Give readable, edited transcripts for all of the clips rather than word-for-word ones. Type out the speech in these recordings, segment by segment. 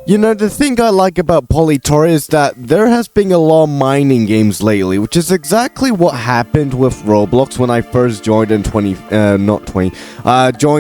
You know, the thing I like about Polytoria is that there has been a lot of mining games lately, which is exactly what happened with Roblox when I first joined in joined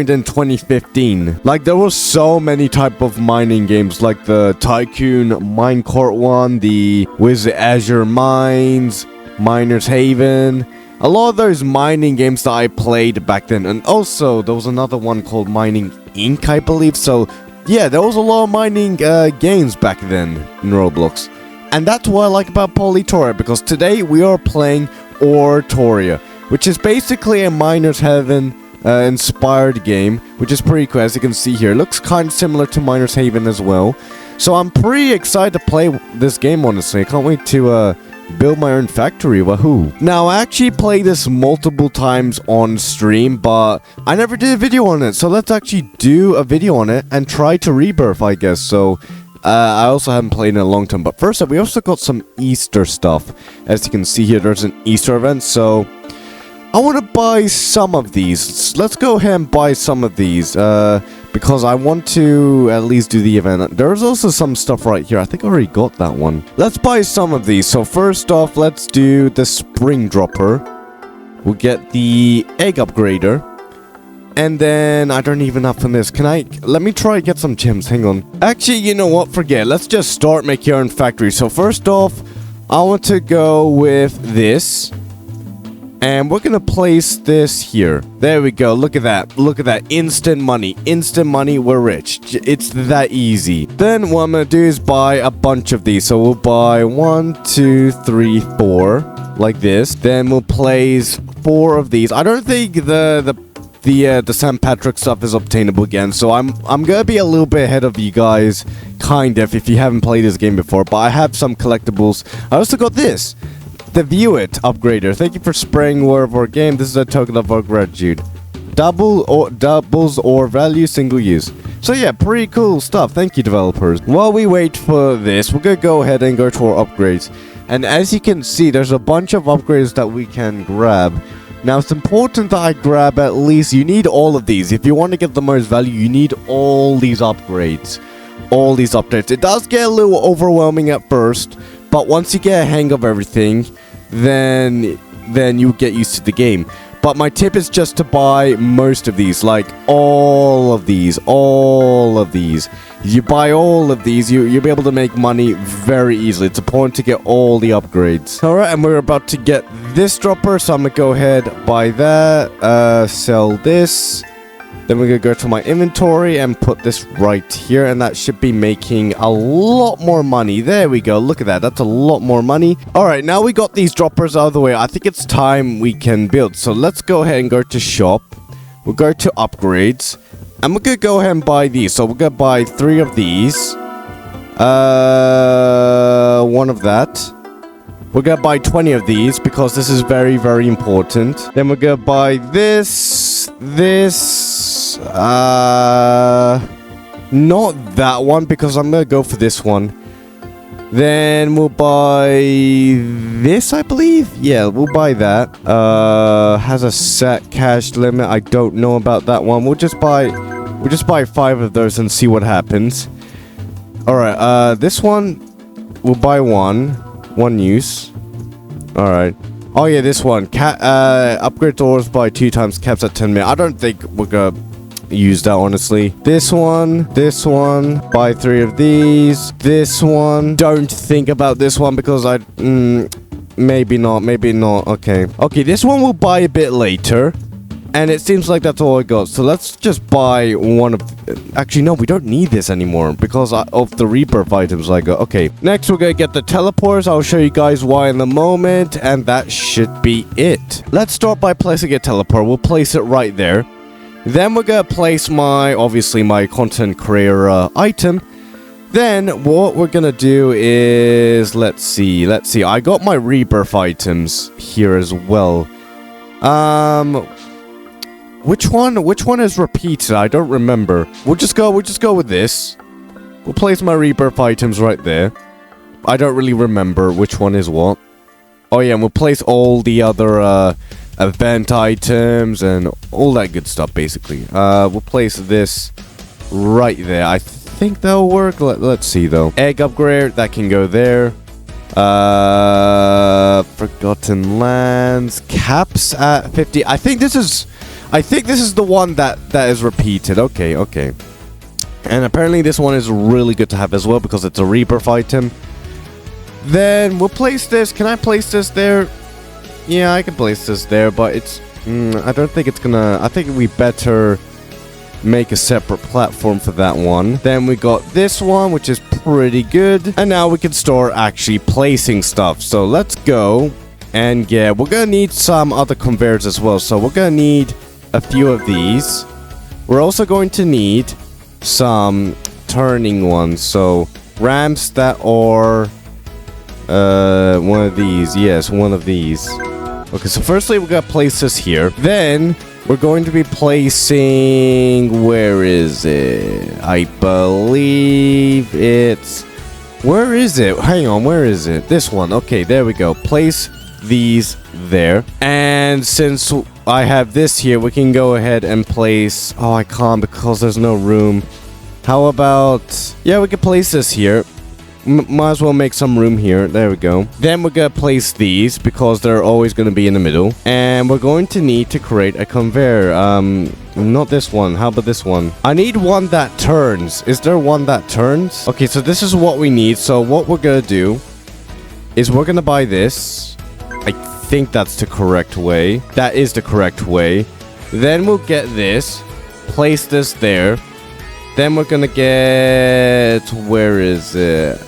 in 2015. Like, there were so many type of mining games, like the Tycoon Minecart one, the Azure Mines, Miner's Haven. A lot of those mining games that I played back then, and also there was another one called Mining Inc., I believe. So yeah, there was a lot of mining games back then in Roblox. And that's what I like about Polytoria, because today we are playing OreToria, which is basically a Miner's Haven inspired game, which is pretty cool. As you can see here, it looks kind of similar to Miner's Haven as well. So I'm pretty excited to play this game, honestly. I can't wait to build my own factory. Wahoo. Now, I actually played this multiple times on stream, but I never did a video on it. So let's actually do a video on it and try to rebirth, I guess. So I also haven't played in a long time. But first up, we also got some Easter stuff. As you can see here, there's an Easter event. So I want to buy some of these. Let's go ahead and buy some of these. Because I want to at least do the event. There's also some stuff right here. I think I already got that one. Let's buy some of these. So first off, let's do the spring dropper. We'll get the egg upgrader. And then I don't even have from this. Let me try to get some gems. Hang on. Actually, you know what? Forget. Let's just start making our own factory. So first off, I want to go with this. And we're gonna place this here. There we go. Look at that. Look at that. Instant money. Instant money. We're rich. It's that easy. Then what I'm gonna do is buy a bunch of these. So we'll buy 1, 2, 3, 4, like this. Then we'll place 4 of these. I don't think the St. Patrick stuff is obtainable again. So I'm gonna be a little bit ahead of you guys, kind of, if you haven't played this game before. But I have some collectibles. I also got this. The View It upgrader. Thank you for spraying word of our game. This is a token of our gratitude. Doubles or value, single use. So yeah, pretty cool stuff. Thank you, developers. While we wait for this, we're gonna go ahead and go to our upgrades. And as you can see, there's a bunch of upgrades that we can grab. Now, it's important that I grab at least, you need all of these. If you want to get the most value, you need all these upgrades. All these updates. It does get a little overwhelming at first, but once you get a hang of everything, then you get used to the game. But my tip is just to buy most of these, like all of these. If you buy all of these, you'll be able to make money very easily. It's important to get all the upgrades. Alright, and we're about to get this dropper, so I'm gonna go ahead, buy that, sell this. Then we're going to go to my inventory and put this right here. And that should be making a lot more money. There we go. Look at that. That's a lot more money. Alright, now we got these droppers out of the way. I think it's time we can build. So let's go ahead and go to shop. We'll go to upgrades. And we're going to go ahead and buy these. So we're going to buy 3 of these. 1 of that. We're gonna buy 20 of these because this is very, very important. Then we're gonna buy this. Not that one, because I'm gonna go for this one. Then we'll buy this, I believe. Yeah, we'll buy that. Has a set cash limit. I don't know about that one. We'll just buy 5 of those and see what happens. Alright, this one, we'll buy one use. Alright. Oh yeah, this one. Upgrade doors by 2 times, caps at 10 minutes. I don't think we're gonna use that, honestly. This one, buy 3 of these. This one, don't think about this one because maybe not. Okay, this one we'll buy a bit later. And it seems like that's all I got. So let's just buy one of... Actually, no, we don't need this anymore because of the rebirth items I got. Okay, next we're going to get the teleporters. I'll show you guys why in a moment. And that should be it. Let's start by placing a teleport. We'll place it right there. Then we're going to place obviously my content creator item. Then what we're going to do is... Let's see. I got my rebirth items here as well. Which one is repeated? I don't remember. We'll just go with this. We'll place my rebirth items right there. I don't really remember which one is what. Oh yeah, and we'll place all the other event items and all that good stuff, basically. We'll place this right there. I think that'll work. Let's see though. Egg upgrade, that can go there. Forgotten lands. Caps at 50. I think this is the one that is repeated. Okay, okay. And apparently this one is really good to have as well because it's a rebirth item. Then we'll place this. Can I place this there? Yeah, I can place this there, but it's... I don't think it's gonna... I think we better make a separate platform for that one. Then we got this one, which is pretty good. And now we can start actually placing stuff. So let's go. And yeah, we're gonna need some other conveyors as well. So we're gonna need a few of these. We're also going to need some turning ones. So ramps that are... one of these. Yes, one of these. Okay, so firstly, we're gonna place this here. Then, we're going to be placing... Where is it? I believe it's... Where is it? Hang on, where is it? This one. Okay, there we go. Place these there. And since I have this here, we can go ahead and place... Oh, I can't because there's no room. How about... Yeah, we can place this here. Might as well make some room here. There we go. Then we're gonna place these because they're always gonna be in the middle. And we're going to need to create a conveyor. Not this one. How about this one? I need one that turns. Is there one that turns? Okay, so this is what we need. So what we're gonna do is we're gonna buy this. I think that's the correct way. That is the correct way. Then we'll get this. Place this there. Then we're gonna get... Where is it?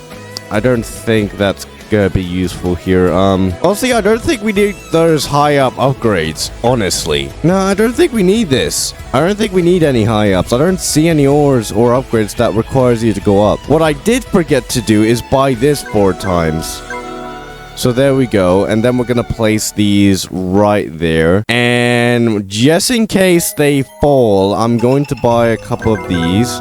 I don't think that's gonna be useful here. Honestly, I don't think we need those high up upgrades. Honestly. No, I don't think we need this. I don't think we need any high ups. I don't see any ores or upgrades that requires you to go up. What I did forget to do is buy this 4 times. So there we go. And then we're gonna place these right there. And just in case they fall, I'm going to buy a couple of these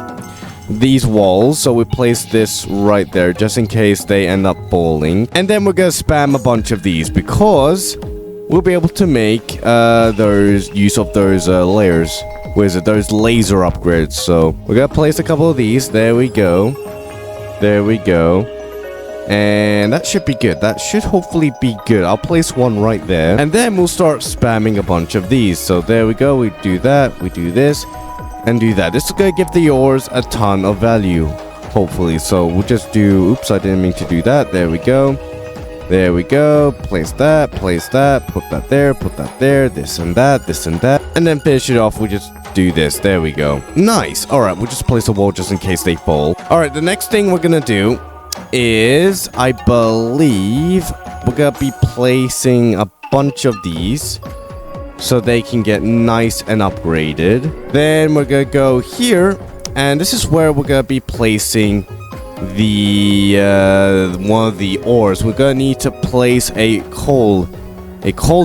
walls. So we place this right there just in case they end up falling. And then we're gonna spam a bunch of these because we'll be able to make those use of those layers. Where is it? Those laser upgrades. So we're gonna place a couple of these. There we go. There we go. And that should be good. That should hopefully be good. I'll place one right there. And then we'll start spamming a bunch of these. So there we go. We do that. We do this. And do that. This is going to give the ores a ton of value. Hopefully. So we'll just do... Oops, I didn't mean to do that. There we go. There we go. Place that. Place that. Put that there. Put that there. This and that. This and that. And then finish it off. We just do this. There we go. Nice. Alright. We'll just place a wall just in case they fall. Alright. The next thing we're going to do is, I believe, we're gonna be placing a bunch of these so they can get nice and upgraded. Then we're gonna go here, and this is where we're gonna be placing the one of the ores. We're gonna need to place a coal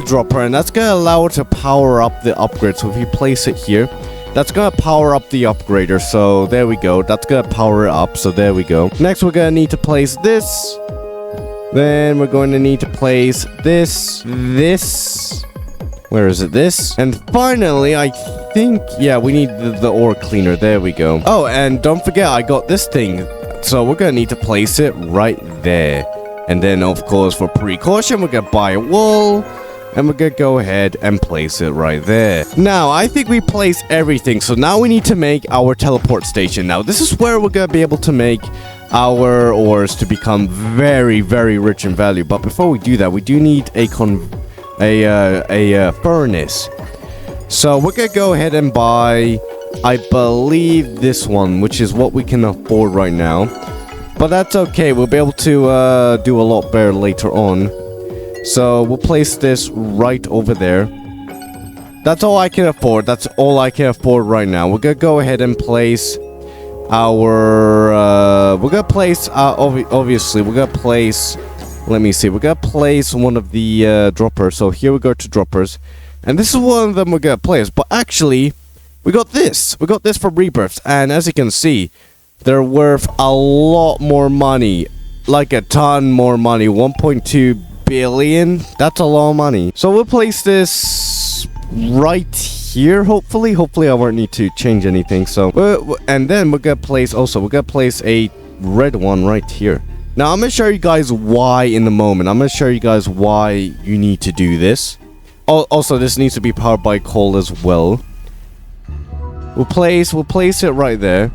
dropper, and that's gonna allow it to power up the upgrade. So if you place it here, that's gonna power up the upgrader. So there we go. That's gonna power it up. So there we go. Next, we're gonna need to place this. Then we're going to need to place this. Where is it? This. And finally, I think, yeah, we need the ore cleaner. There we go. Oh, and don't forget, I got this thing. So we're gonna need to place it right there. And then, of course, for precaution, we're gonna buy a wool. And we're gonna go ahead and place it right there. Now, I think we placed everything. So now we need to make our teleport station. Now, this is where we're gonna be able to make our ores to become very, very rich in value. But before we do that, we do need a furnace. So we're gonna go ahead and buy, I believe, this one, which is what we can afford right now. But that's okay. We'll be able to do a lot better later on. So we'll place this right over there. That's all I can afford. That's all I can afford right now. We're gonna go ahead and place our... we're gonna place... obviously, we're gonna place... Let me see. We're gonna place one of the droppers. So here we go to droppers. And this is one of them we're gonna place. But actually, we got this. We got this from rebirths. And as you can see, they're worth a lot more money. Like a ton more money. 1.2 billion. That's a lot of money. So we'll place this right here, hopefully I won't need to change anything. So and then we're gonna place a red one right here. Now I'm gonna show you guys why in the moment. I'm gonna show you guys why you need to do this. Also, this needs to be powered by coal as well. We'll place it right there.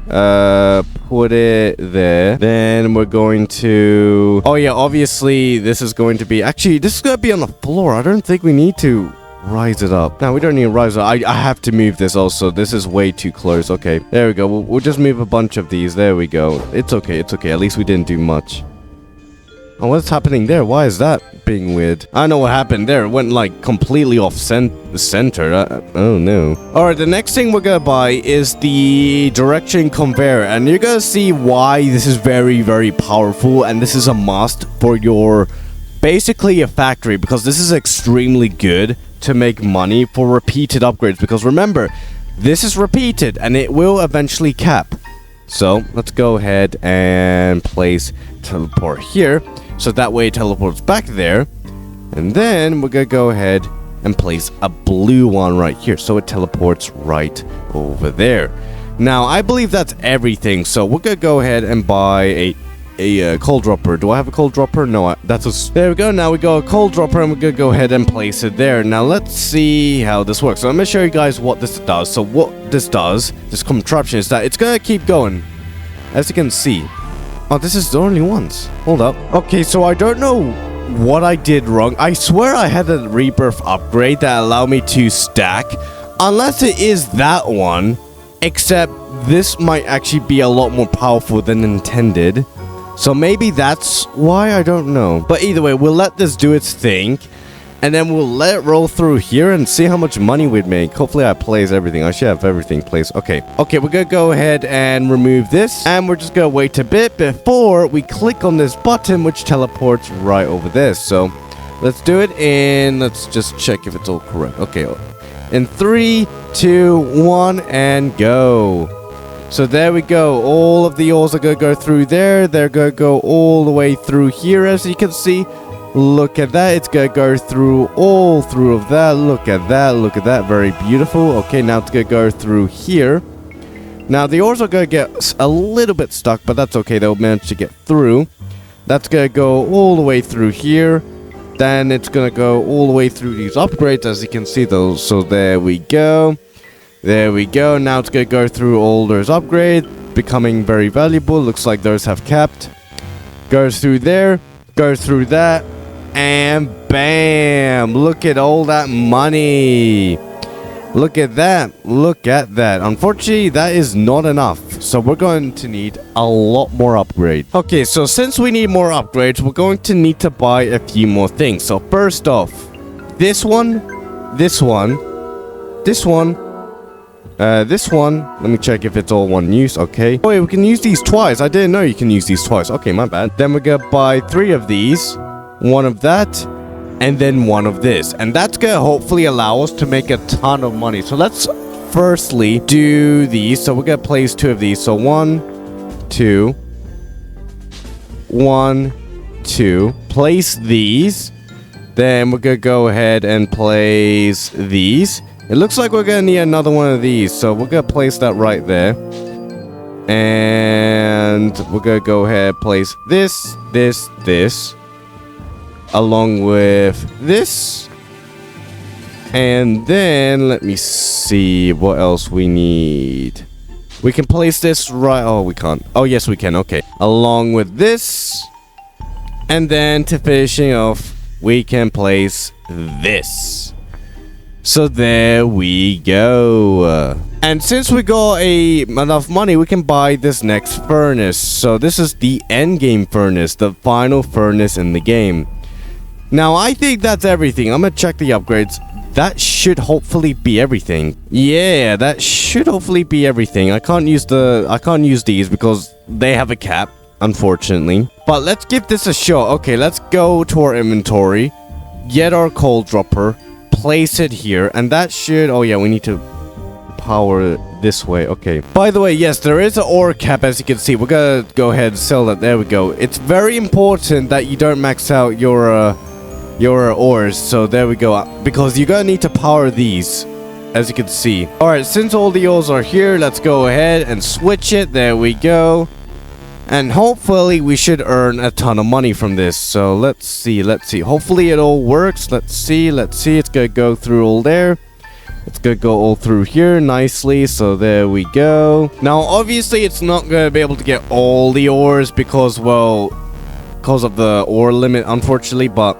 Put it there. Then we're going to... Oh yeah, obviously this is going to be... Actually, this is going to be on the floor. I don't think we need to rise it up. No, we don't need to rise it up. I have to move this also. This is way too close. Okay, there we go. We'll just move a bunch of these. There we go. It's okay. It's okay. At least we didn't do much. Oh, what's happening there? Why is that being weird? I know what happened there. It went like completely off center. Oh no. Alright, the next thing we're gonna buy is the direction conveyor. And you're gonna see why this is very, very powerful. And this is a must for your... basically a factory. Because this is extremely good to make money for repeated upgrades. Because remember, this is repeated and it will eventually cap. So, let's go ahead and place teleport here. So that way it teleports back there. And then we're going to go ahead and place a blue one right here. So it teleports right over there. Now, I believe that's everything. So we're going to go ahead and buy a coal dropper. Do I have a coal dropper? No, that's a... There we go. Now we got a coal dropper and we're going to go ahead and place it there. Now, let's see how this works. So I'm going to show you guys what this does. So what this does, this contraption, is that it's going to keep going. As you can see. Oh, this is the only ones. Hold up. Okay, so I don't know what I did wrong. I swear I had a rebirth upgrade that allowed me to stack. Unless it is that one. Except this might actually be a lot more powerful than intended. So maybe that's why, I don't know. But either way, we'll let this do its thing. And then we'll let it roll through here and see how much money we'd make. Hopefully I place everything. I should have everything placed. Okay, we're gonna go ahead and remove this. And we're just gonna wait a bit before we click on this button, which teleports right over this. So let's do it and let's just check if it's all correct. Okay, in 3, 2, 1, and go. So there we go. All of the ores are gonna go through there. They're gonna go all the way through here, as you can see. Look at that. It's gonna go through all through of that. Look at that. Look at that. Very beautiful. Okay, now it's gonna go through here. Now the ores are gonna get a little bit stuck, but that's okay. They'll manage to get through. That's gonna go all the way through here. Then it's gonna go all the way through these upgrades, as you can see those. So there we go. There we go. Now it's gonna go through all those upgrades, becoming very valuable. Looks like those have capped. Goes through there. Goes through that. And bam! Look at all that money. Look at that. Look at that. Unfortunately, that is not enough. So we're going to need a lot more upgrades. Okay, so since we need more upgrades, we're going to need to buy a few more things. So first off, this one, this one, this one, this one. Let me check if it's all one use. Okay. Oh, wait, we can use these twice. I didn't know you can use these twice. Okay, my bad. Then we're gonna buy 3 of these. 1 of that, and then 1 of this. And that's gonna hopefully allow us to make a ton of money. So let's firstly do these. So we're gonna place 2 of these. So 1, 2, 1, 2. Place these. Then we're gonna go ahead and place these. It looks like we're gonna need another one of these. So we're gonna place that right there. And we're gonna go ahead and place this, this. Along with this. And then let me see what else we need. We can place this right. Oh, we can't. Oh, yes, we can. Okay. Along with this. And then to finishing off, we can place this. So there we go. And since we got enough money, we can buy this next furnace. So this is the end game furnace, the final furnace in the game. Now, I think that's everything. I'm gonna check the upgrades. That should hopefully be everything. Yeah, that should hopefully be everything. I can't use these because they have a cap, unfortunately. But let's give this a shot. Okay, let's go to our inventory, get our coal dropper, place it here, and that should... Oh yeah, we need to power it this way. Okay. By the way, yes, there is an ore cap, as you can see. We're gonna go ahead and sell that. There we go. It's very important that you don't max out your ores. So there we go, because you're gonna need to power these as you can see. Alright, since all the ores are here, let's go ahead and switch it. There we go. And hopefully we should earn a ton of money from this. So let's see. Hopefully it all works. Let's see. It's gonna go through all there. It's gonna go all through here nicely. So there we go. Now obviously it's not gonna be able to get all the ores because, well, because of the ore limit, unfortunately. But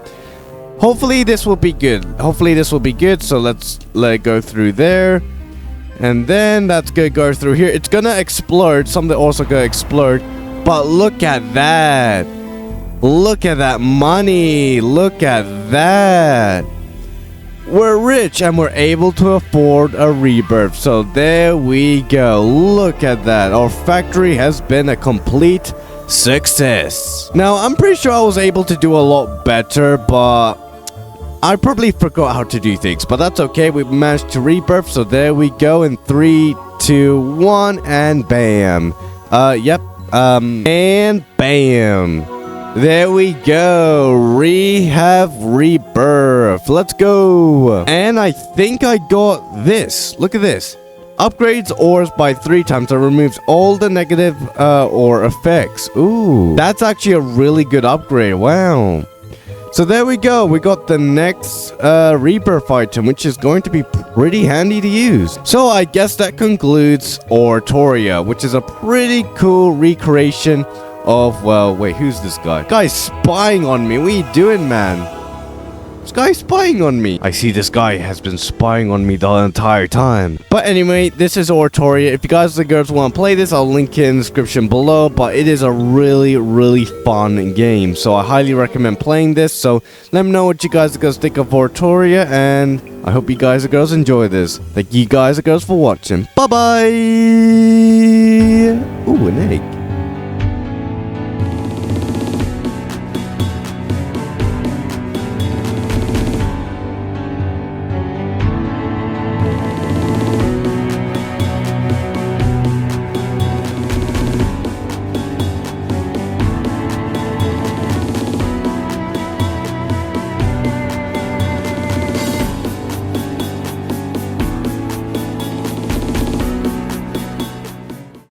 hopefully this will be good. So let's let it go through there. And then that's gonna go through here. It's gonna explode. Something also gonna explode. But look at that. Look at that money. Look at that. We're rich and we're able to afford a rebirth. So there we go. Look at that. Our factory has been a complete success. Now, I'm pretty sure I was able to do a lot better, but I probably forgot how to do things. But that's okay. We managed to rebirth. So there we go. In 3, 2, 1, and bam. Yep. And bam. There we go. We have rebirth. Let's go. And I think I got this. Look at this. Upgrades ores by 3 times and removes all the negative ore effects. Ooh, that's actually a really good upgrade. Wow. So there we go. We got the next rebirth item, which is going to be pretty handy to use. So I guess that concludes OreToria, which is a pretty cool recreation of, well, wait, who's this guy? Guy's spying on me. What are you doing, man? This guy's spying on me. I see this guy has been spying on me the entire time. But anyway, this is OreToria. If you guys and girls want to play this, I'll link it in the description below. But it is a really, really fun game. So I highly recommend playing this. So let me know what you guys and girls think of OreToria. And I hope you guys and girls enjoy this. Thank you guys and girls for watching. Bye-bye.